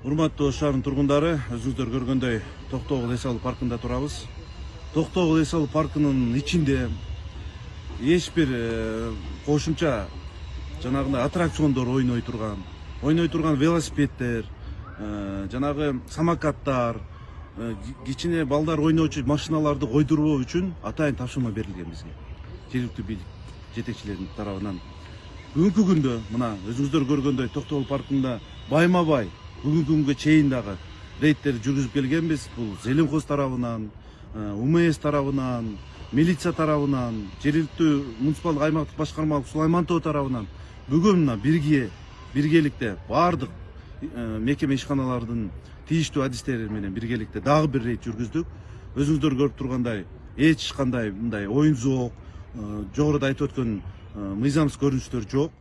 Урматтуу Ош шаарынын тургундары, өзүңүздөр көргөндөй Токтогул эс алуу паркында турабыз. Токтогул эс алуу паркынын ичинде эч бир кошумча жанагындай аттракциондор ойной турган велосипеддер, жанагы самокаттар, кичине балдар ойноочу машиналарды койдурбоо үчүн атайын тапшырма берилген бизге жергиликтүү бийлик жетекчилеринин тарабынан. Бүгүнкү күндө мына өзүңүздөр көргөндөй Токтогул паркында байма бай бүгүнкү күнгө чейин дагы рейдтер жүргүзүп келгенбиз. Бул Зеленхоз тарабынан, УМС тарабынан, милиция тарабынан, жергиликтүү муниципалдык аймактык башкармалык Сулаймантоо тарабынан бүгүн мына биргеликте баардык мекеме ишканалардын тийиштүү адистери менен биргеликте дагы бир рейд жүргүздүк. Өзүңүздөр көрүп тургандай эч кандай мындай оюн зоок, жогоруда айтып өткөн мыйзамсыз көрүнүштөр жок.